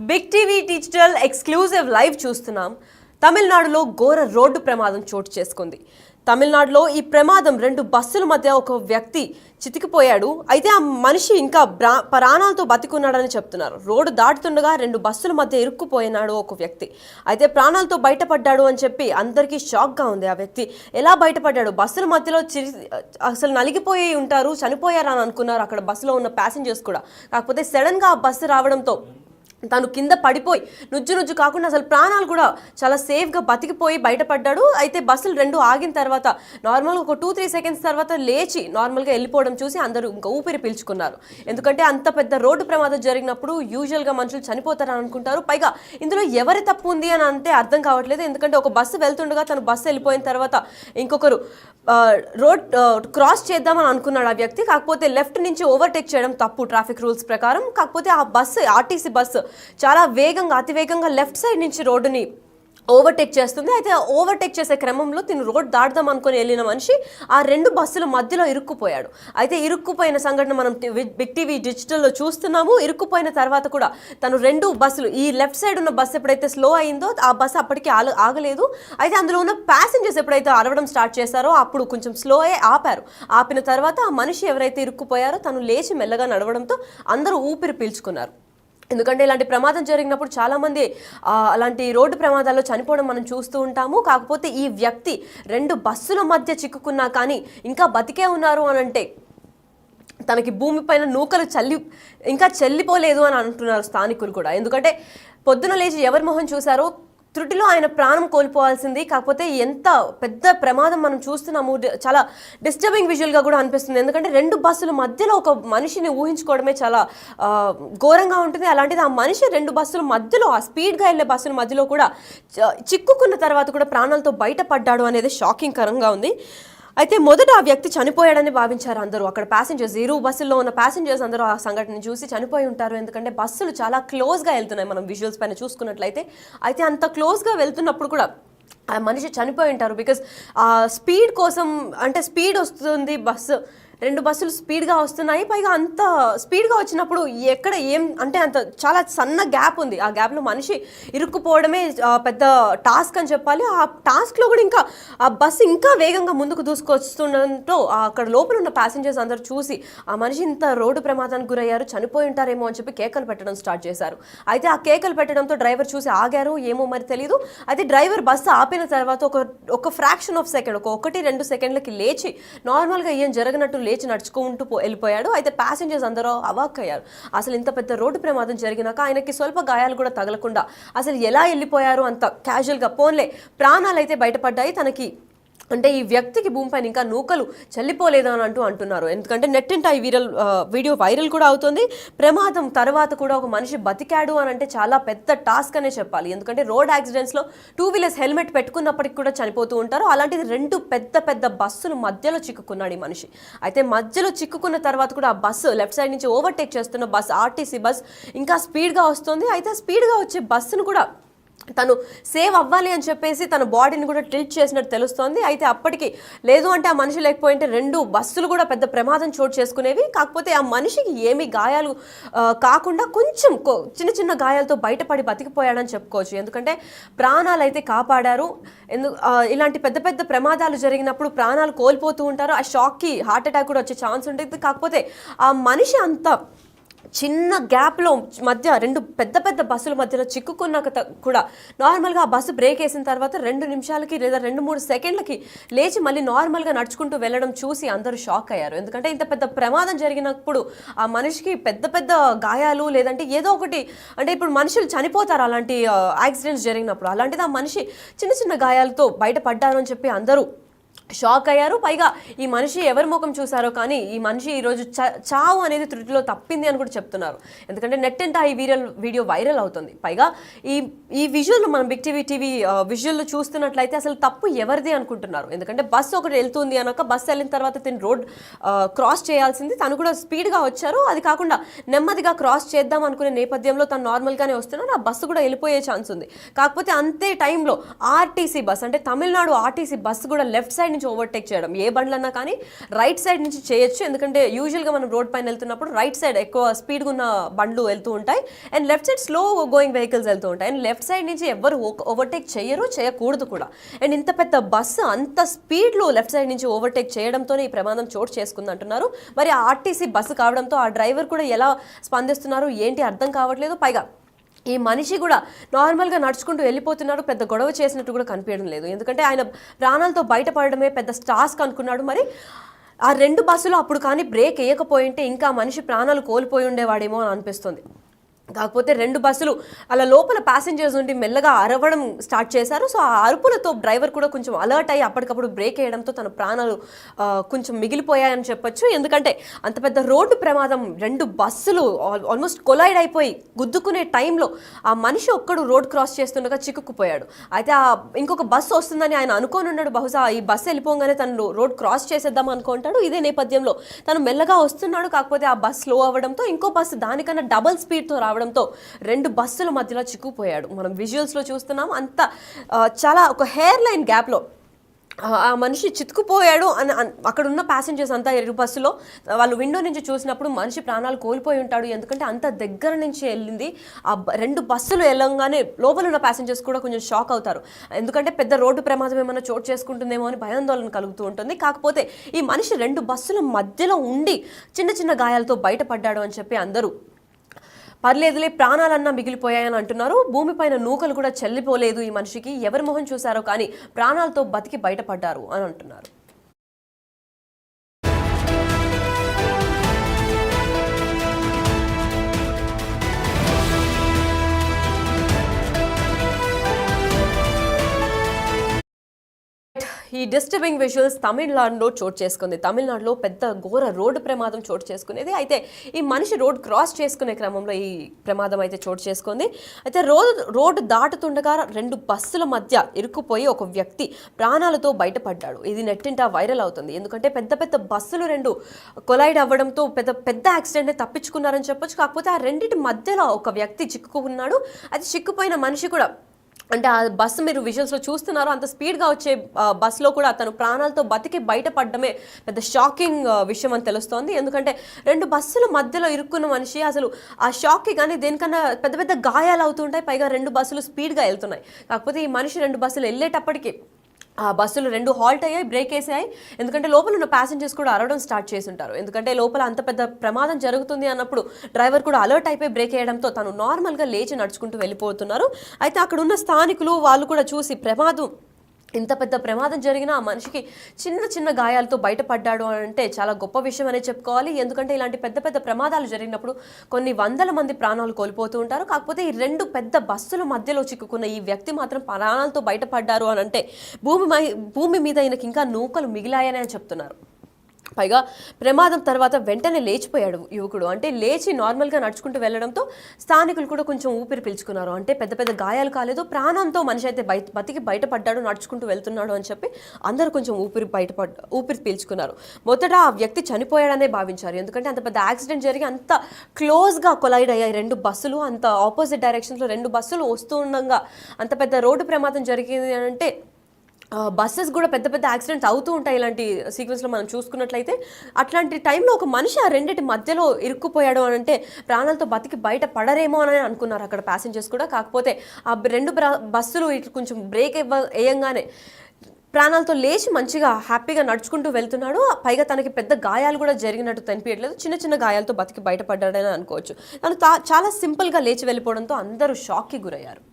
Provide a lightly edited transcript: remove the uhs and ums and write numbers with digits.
Big TV digital exclusive live చూస్తున్నాం. తమిళనాడులో ఘోర రోడ్డు ప్రమాదం చోటు చేసుకుంది. తమిళనాడులో ఈ ప్రమాదం 2 బస్సుల మధ్య ఒక వ్యక్తి చితికిపోయాడు. అయితే ఆ మనిషి ఇంకా ప్రాణాలతో బతికున్నాడని చెప్తున్నారు. రోడ్డు దాటుతుండగా 2 బస్సుల మధ్య ఇరుక్కుపోయినాడు ఒక వ్యక్తి. అయితే ప్రాణాలతో బయటపడ్డాడు అని చెప్పి అందరికీ షాక్గా ఉంది. ఆ వ్యక్తి ఎలా బయటపడ్డాడు? బస్సుల మధ్యలో అసలు నలిగిపోయి ఉంటారు, చనిపోయారు అని అనుకున్నారు అక్కడ బస్సులో ఉన్న ప్యాసింజర్స్ కూడా. కాకపోతే సడన్గా ఆ బస్సు రావడంతో తను కింద పడిపోయి నుజ్జు కాకుండా అసలు ప్రాణాలు కూడా చాలా సేఫ్గా బతికిపోయి బయటపడ్డాడు. అయితే బస్సులు 2 ఆగిన తర్వాత నార్మల్గా ఒక 2-3 సెకండ్స్ తర్వాత లేచి నార్మల్గా వెళ్ళిపోవడం చూసి అందరూ ఇంకా ఊపిరి పీల్చుకున్నారు. ఎందుకంటే అంత పెద్ద రోడ్డు ప్రమాదం జరిగినప్పుడు యూజువల్గా మనుషులు చనిపోతారని అనుకుంటారు. పైగా ఇందులో ఎవరి తప్పు ఉంది అని అంటే అర్థం కావట్లేదు. ఎందుకంటే ఒక బస్సు వెళ్తుండగా తను బస్సు వెళ్ళిపోయిన తర్వాత ఇంకొకరు రోడ్ క్రాస్ చేద్దామని అనుకున్నాడు ఆ వ్యక్తి. కాకపోతే లెఫ్ట్ నుంచి ఓవర్టేక్ చేయడం తప్పు ట్రాఫిక్ రూల్స్ ప్రకారం. కాకపోతే ఆ బస్సు ఆర్టీసీ బస్సు చాలా వేగంగా అతివేగంగా లెఫ్ట్ సైడ్ నుంచి రోడ్డుని ఓవర్టేక్ చేస్తుంది. అయితే ఓవర్టేక్ చేసే క్రమంలో తిను రోడ్ దాటుదాం అనుకుని వెళ్ళిన మనిషి ఆ 2 బస్సుల మధ్యలో ఇరుక్కుపోయాడు. అయితే ఇరుక్కుపోయిన సంఘటన మనం బిగ్ టీవీ డిజిటల్లో చూస్తున్నాము. ఇరుక్కుపోయిన తర్వాత కూడా తను 2 బస్సులు, ఈ లెఫ్ట్ సైడ్ ఉన్న బస్సు ఎప్పుడైతే స్లో అయిందో ఆ బస్సు అప్పటికి ఆగలేదు. అయితే అందులో ఉన్న ప్యాసింజర్స్ ఎప్పుడైతే అరవడం స్టార్ట్ చేశారో అప్పుడు కొంచెం స్లో అయ్యి ఆపారు. ఆపిన తర్వాత ఆ మనిషి ఎవరైతే ఇరుక్కుపోయారో తను లేచి మెల్లగా నడవడంతో అందరూ ఊపిరి పీల్చుకున్నారు. ఎందుకంటే ఇలాంటి ప్రమాదం జరిగినప్పుడు చాలామంది అలాంటి రోడ్డు ప్రమాదాల్లో చనిపోవడం మనం చూస్తూ ఉంటాము. కాకపోతే ఈ వ్యక్తి 2 బస్సుల మధ్య చిక్కుకున్నా కానీ ఇంకా బతికే ఉన్నారు అని అంటే తనకి భూమిపైన నూకలు ఇంకా చెల్లిపోలేదు అని అంటున్నారు స్థానికులు కూడా. ఎందుకంటే పొద్దున లేచి ఎవరి మొహం చూశారో త్రుటిలో ఆయన ప్రాణం కోల్పోవాల్సింది. కాకపోతే ఎంత పెద్ద ప్రమాదం మనం చూస్తున్నాము. చాలా డిస్టర్బింగ్ విజువల్గా కూడా అనిపిస్తుంది. ఎందుకంటే 2 బస్సుల మధ్యలో ఒక మనిషిని ఊహించుకోవడమే చాలా ఘోరంగా ఉంటుంది. అలాంటిది ఆ మనిషి 2 బస్సుల మధ్యలో, ఆ స్పీడ్గా వెళ్ళే బస్సుల మధ్యలో కూడా చిక్కుకున్న తర్వాత కూడా ప్రాణాలతో బయటపడ్డాడు అనేది షాకింగ్ కరంగా ఉంది. అయితే మొదట ఆ వ్యక్తి చనిపోయాడని భావించారు అందరూ. అక్కడ ప్యాసింజర్స్, 2 బస్సుల్లో ఉన్న ప్యాసింజర్స్ అందరూ ఆ సంఘటన చూసి చనిపోయి ఉంటారు. ఎందుకంటే బస్సులు చాలా క్లోజ్గా వెళ్తున్నాయి మనం విజువల్స్ పైన చూసుకున్నట్లయితే. అయితే అంత క్లోజ్గా వెళ్తున్నప్పుడు కూడా ఆ మనిషి చనిపోయి ఉంటారు. బికాస్ స్పీడ్ కోసం, అంటే స్పీడ్ వస్తుంది బస్సు, 2 బస్సులు స్పీడ్గా వస్తున్నాయి. పైగా అంత స్పీడ్గా వచ్చినప్పుడు ఎక్కడ ఏం అంటే అంత చాలా సన్న గ్యాప్ ఉంది. ఆ గ్యాప్లో మనిషి ఇరుక్కుపోవడమే పెద్ద టాస్క్ అని చెప్పాలి. ఆ టాస్క్లో కూడా ఇంకా ఆ బస్సు ఇంకా వేగంగా ముందుకు దూసుకొస్తుండటంతో అక్కడ లోపల ఉన్న ప్యాసింజర్స్ అందరూ చూసి ఆ మనిషి ఇంత రోడ్డు ప్రమాదానికి గురయ్యారు, చనిపోయి ఉంటారేమో అని చెప్పి కేకలు పెట్టడం స్టార్ట్ చేశారు. అయితే ఆ కేకలు పెట్టడంతో డ్రైవర్ చూసి ఆగారు, ఏమో మరి తెలియదు. అయితే డ్రైవర్ బస్సు ఆపిన తర్వాత ఒక ఫ్రాక్షన్ ఆఫ్ సెకండ్, ఒక 1-2 సెకండ్లకి లేచి నార్మల్గా ఏం జరగనట్టు లేచి నడుచుకుంటూ వెళ్ళిపోయాడు. అయితే ప్యాసింజర్స్ అందరూ అవాక్కయ్యారు. అసలు ఇంత పెద్ద రోడ్డు ప్రమాదం జరిగినాక ఆయనకి స్వల్ప గాయాలు కూడా తగలకుండా అసలు ఎలా వెళ్ళిపోయారు అంత క్యాజువల్గా. పోన్లే ప్రాణాలు అయితే బయటపడ్డాయి. తనకి అంటే ఈ వ్యక్తికి భూమిపైన ఇంకా నూకలు చెల్లిపోలేదు అని అంటున్నారు. ఎందుకంటే నెట్టింట ఈ వీడియో వైరల్ కూడా అవుతుంది. ప్రమాదం తర్వాత కూడా ఒక మనిషి బతికాడు అని అంటే చాలా పెద్ద టాస్క్ అనే చెప్పాలి. ఎందుకంటే రోడ్ యాక్సిడెంట్స్లో 2 వీలర్స్ హెల్మెట్ పెట్టుకున్నప్పటికి కూడా చనిపోతూ ఉంటారు. అలాంటిది 2 పెద్ద బస్సులు మధ్యలో చిక్కుకున్నాడు ఈ మనిషి. అయితే మధ్యలో చిక్కుకున్న తర్వాత కూడా ఆ బస్సు లెఫ్ట్ సైడ్ నుంచి ఓవర్టేక్ చేస్తున్న బస్, ఆర్టీసీ బస్ ఇంకా స్పీడ్గా వస్తుంది. అయితే స్పీడ్గా వచ్చే బస్సును కూడా తను సేవ్ అవ్వాలి అని చెప్పేసి తన బాడీని కూడా టిల్ట్ చేసినట్టు తెలుస్తోంది. అయితే అప్పటికి లేదు అంటే ఆ మనిషి లేకపోయింటే 2 బస్సులు కూడా పెద్ద ప్రమాదం చోటు చేసుకునేవి. కాకపోతే ఆ మనిషికి ఏమీ గాయాలు కాకుండా కొంచెం చిన్న గాయాలతో బయటపడి బతికిపోయాడని చెప్పుకోవచ్చు. ఎందుకంటే ప్రాణాలు అయితే కాపాడారు. ఇలాంటి పెద్ద ప్రమాదాలు జరిగినప్పుడు ప్రాణాలు కోల్పోతూ ఉంటారు. ఆ షాక్కి హార్ట్ అటాక్ కూడా వచ్చే ఛాన్స్ ఉంటుంది. కాకపోతే ఆ మనిషి అంత చిన్న గ్యాప్లో మధ్య 2 పెద్ద బస్సుల మధ్యలో చిక్కుకున్నాక కూడా నార్మల్గా ఆ బస్సు బ్రేక్ వేసిన తర్వాత 2 నిమిషాలకి లేదా 2-3 సెకండ్లకి లేచి మళ్ళీ నార్మల్గా నడుచుకుంటూ వెళ్ళడం చూసి అందరూ షాక్ అయ్యారు. ఎందుకంటే ఇంత పెద్ద ప్రమాదం జరిగినప్పుడు ఆ మనిషికి పెద్ద గాయాలు లేదంటే ఏదో ఒకటి, అంటే ఇప్పుడు మనుషులు చనిపోతారు అలాంటి యాక్సిడెంట్స్ జరిగినప్పుడు. అలాంటిది ఆ మనిషి చిన్న గాయాలతో బయటపడ్డారు అని చెప్పి అందరూ షాక్ అయ్యారు. పైగా ఈ మనిషి ఎవరి ముఖం చూసారో కానీ ఈ మనిషి ఈరోజు చావు అనేది త్రుటిలో తప్పింది అని కూడా చెప్తున్నారు. ఎందుకంటే నెట్టింట ఈ వీడియో వైరల్ అవుతుంది. పైగా ఈ విజువల్ మనం బిగ్ టీవీ విజువల్ చూస్తున్నట్లయితే అసలు తప్పు ఎవరిది అనుకుంటున్నారు. ఎందుకంటే బస్సు ఒకటి వెళ్తుంది అనక బస్సు వెళ్ళిన తర్వాత తిని రోడ్ క్రాస్ చేయాల్సింది, తను కూడా స్పీడ్గా వచ్చారు. అది కాకుండా నెమ్మదిగా క్రాస్ చేద్దాం అనుకునే నేపథ్యంలో తను నార్మల్గానే వస్తున్నారు. ఆ బస్సు కూడా వెళ్ళిపోయే ఛాన్స్ ఉంది. కాకపోతే అంతే టైంలో ఆర్టీసీ బస్, అంటే తమిళనాడు ఆర్టీసీ బస్సు కూడా లెఫ్ట్ సైడ్ నుంచి ఓవర్టేక్ చేయడం. ఏ బండ్లన్నా కానీ రైట్ సైడ్ నుంచి చేయొచ్చు, ఎందుకంటే యూజువల్గా మనం రోడ్ పైన వెళ్తున్నప్పుడు రైట్ సైడ్ ఎక్కువ స్పీడ్గా ఉన్న బండ్లు వెళ్తూ ఉంటాయి and left side slow going vehicles వెళ్తూ ఉంటాయి. అండ్ లెఫ్ట్ సైడ్ నుంచి ఎవరు ఓవర్టేక్ చేయరు, చేయకూడదు కూడా. అండ్ ఇంత పెద్ద బస్సు అంత స్పీడ్లో లెఫ్ట్ సైడ్ నుంచి ఓవర్టేక్ చేయడంతోనే ఈ ప్రమాదం చోటు చేసుకుంది అంటున్నారు. మరి ఆర్టీసీ బస్సు కావడంతో ఆ డ్రైవర్ కూడా ఎలా స్పందిస్తున్నారు ఏంటి అర్థం కావట్లేదు. పైగా ఈ మనిషి కూడా నార్మల్గా నడుచుకుంటూ వెళ్ళిపోతున్నారు, పెద్ద గొడవ చేసినట్టు కూడా కనిపించడం లేదు. ఎందుకంటే ఆయన ప్రాణాలతో బయటపడడమే పెద్ద టాస్క్ అనుకున్నాడు. మరి ఆ 2 బస్సులు అప్పుడు కానీ బ్రేక్ వేయకపోయింటే ఇంకా మనిషి ప్రాణాలు కోల్పోయి ఉండేవాడేమో అని అనిపిస్తుంది. కాకపోతే 2 బస్సులు అలా లోపల ప్యాసింజర్స్ ఉండి మెల్లగా అరవడం స్టార్ట్ చేశారు. సో ఆ అరుపులతో డ్రైవర్ కూడా కొంచెం అలర్ట్ అయ్యి అప్పటికప్పుడు బ్రేక్ వేయడంతో తన ప్రాణాలు కొంచెం మిగిలిపోయాయని చెప్పొచ్చు. ఎందుకంటే అంత పెద్ద రోడ్డు ప్రమాదం, 2 బస్సులు ఆల్మోస్ట్ కొలైడ్ అయిపోయి గుద్దుకునే టైంలో ఆ మనిషి ఒక్కడు రోడ్ క్రాస్ చేస్తుండగా చిక్కుకుపోయాడు. అయితే ఆ ఇంకొక బస్సు వస్తుందని ఆయన అనుకోని ఉన్నాడు. బహుశా ఈ బస్సు వెళ్ళిపోగానే తను రోడ్ క్రాస్ చేసేద్దాం అనుకుంటాడు. ఇదే నేపథ్యంలో తను మెల్లగా వస్తున్నాడు. కాకపోతే ఆ బస్సు స్లో అవ్వడంతో ఇంకో బస్సు దానికన్నా డబల్ స్పీడ్తో రావడంతో 2 బస్సుల మధ్యలో చిక్కుపోయాడు. మనం విజువల్స్లో చూస్తున్నాం. అంత చాలా ఒక హెయిర్ లైన్ గ్యాప్లో ఆ మనిషి చిక్కుపోయాడు అని అక్కడ ఉన్న ప్యాసింజర్స్ అంతా 2 బస్సులో వాళ్ళు విండో నుంచి చూసినప్పుడు మనిషి ప్రాణాలు కోల్పోయి ఉంటాడు. ఎందుకంటే అంత దగ్గర నుంచి వెళ్ళింది. ఆ 2 బస్సులు వెళ్ళంగానే లోపల ఉన్న ప్యాసింజర్స్ కూడా కొంచెం షాక్ అవుతారు. ఎందుకంటే పెద్ద రోడ్డు ప్రమాదం ఏమైనా చోటు చేసుకుంటుందేమో అని భయాందోళన కలుగుతూ ఉంటుంది. కాకపోతే ఈ మనిషి 2 బస్సుల మధ్యలో ఉండి చిన్న చిన్న గాయాలతో బయటపడ్డాడు అని చెప్పి అందరూ పర్లేదులే ప్రాణాలన్నా మిగిలిపోయాయని అంటున్నారు. భూమిపైన నూకలు కూడా చెల్లిపోలేదు ఈ మనిషికి. ఎవరి మొహం చూశారో కానీ ప్రాణాలతో బతికి బయటపడ్డారు అని అంటున్నారు. ఈ డిస్టర్బింగ్ విజువల్స్ తమిళనాడులో చోటు చేసుకుంది. తమిళనాడులో పెద్ద ఘోర రోడ్డు ప్రమాదం చోటు చేసుకునేది. అయితే ఈ మనిషి రోడ్ క్రాస్ చేసుకునే క్రమంలో ఈ ప్రమాదం అయితే చోటు చేసుకుంది. అయితే రోడ్డు దాటుతుండగా 2 బస్సుల మధ్య ఇరుక్కుపోయి ఒక వ్యక్తి ప్రాణాలతో బయటపడ్డాడు. ఇది నెట్టింట వైరల్ అవుతుంది. ఎందుకంటే పెద్ద పెద్ద బస్సులు 2 కొలైడ్ అవ్వడంతో పెద్ద యాక్సిడెంట్ని తప్పించుకున్నారని చెప్పొచ్చు. కాకపోతే ఆ రెండింటి మధ్యలో ఒక వ్యక్తి చిక్కుకున్నాడు. అది చిక్కుపోయిన మనిషి కూడా అంటే ఆ బస్సు మీరు విజువల్స్లో చూస్తున్నారు. అంత స్పీడ్గా వచ్చే బస్సులో కూడా తను ప్రాణాలతో బతికి బయటపడడమే పెద్ద షాకింగ్ విషయం అని తెలుస్తోంది. ఎందుకంటే 2 బస్సుల మధ్యలో ఇరుక్కున్న మనిషి అసలు ఆ షాక్కి కానీ దేనికన్నా పెద్ద పెద్ద గాయాలు అవుతుంటాయి. పైగా 2 బస్సులు స్పీడ్గా వెళ్తున్నాయి. కాకపోతే ఈ మనిషి 2 బస్సులు వెళ్ళేటప్పటికి ఆ బస్సులు 2 హాల్ట్ అయ్యాయి, బ్రేక్ వేసాయి. ఎందుకంటే లోపల ఉన్న ప్యాసింజర్స్ కూడా అరవడం స్టార్ట్ చేసి ఉంటారు. ఎందుకంటే లోపల అంత పెద్ద ప్రమాదం జరుగుతుంది అన్నప్పుడు డ్రైవర్ కూడా అలర్ట్ అయిపోయి బ్రేక్ వేయడంతో తను నార్మల్గా లేచి నడుచుకుంటూ వెళ్ళిపోతున్నారు. అయితే అక్కడ ఉన్న స్థానికులు వాళ్ళు కూడా చూసి ఇంత పెద్ద ప్రమాదం జరిగిన ఆ మనిషికి చిన్న చిన్న గాయాలతో బయటపడ్డాడు అని అంటే చాలా గొప్ప విషయం అనే చెప్పుకోవాలి. ఎందుకంటే ఇలాంటి పెద్ద పెద్ద ప్రమాదాలు జరిగినప్పుడు కొన్ని వందల మంది ప్రాణాలు కోల్పోతూ ఉంటారు. కాకపోతే ఈ 2 పెద్ద బస్సుల మధ్యలో చిక్కుకున్న ఈ వ్యక్తి మాత్రం ప్రాణాలతో బయటపడ్డారు అని అంటే భూమి మీద ఈయనకి ఇంకా నూకలు మిగిలాయని అని చెప్తున్నారు. పైగా ప్రమాదం తర్వాత వెంటనే లేచిపోయాడు యువకుడు. అంటే లేచి నార్మల్గా నడుచుకుంటూ వెళ్ళడంతో స్థానికులు కూడా కొంచెం ఊపిరి పీల్చుకున్నారు. అంటే పెద్ద పెద్ద గాయాలు కాలేదు, ప్రాణంతో మనిషి అయితే బతికి బయటపడ్డాడు, నడుచుకుంటూ వెళ్తున్నాడు అని చెప్పి అందరూ కొంచెం ఊపిరి పీల్చుకున్నారు. మొదట ఆ వ్యక్తి చనిపోయాడనే భావించారు. ఎందుకంటే అంత పెద్ద యాక్సిడెంట్ జరిగి అంత క్లోజ్గా కొలైడ్ అయ్యాయి 2 బస్సులు. అంత ఆపోజిట్ డైరెక్షన్స్లో 2 బస్సులు వస్తూ ఉండగా అంత పెద్ద రోడ్డు ప్రమాదం జరిగింది అంటే బస్సెస్ కూడా పెద్ద పెద్ద యాక్సిడెంట్స్ అవుతూ ఉంటాయి. ఇలాంటి సీక్వెన్స్లో మనం చూసుకున్నట్లయితే అట్లాంటి టైంలో ఒక మనిషి ఆ 2 మధ్యలో ఇరుక్కుపోయాడు అని అంటే ప్రాణాలతో బతికి బయట పడరేమో అని అనుకున్నారు అక్కడ ప్యాసింజర్స్ కూడా. కాకపోతే ఆ 2 బస్సులు ఇటు కొంచెం బ్రేక్ వేయంగానే ప్రాణాలతో లేచి మంచిగా హ్యాపీగా నడుచుకుంటూ వెళ్తున్నాడు. పైగా తనకి పెద్ద గాయాలు కూడా జరిగినట్టు కనిపించట్లేదు, చిన్న చిన్న గాయాలతో బతికి బయటపడ్డాడని అనుకోవచ్చు. తను చాలా సింపుల్గా లేచి వెళ్ళిపోవడంతో అందరూ షాక్కి గురయ్యారు.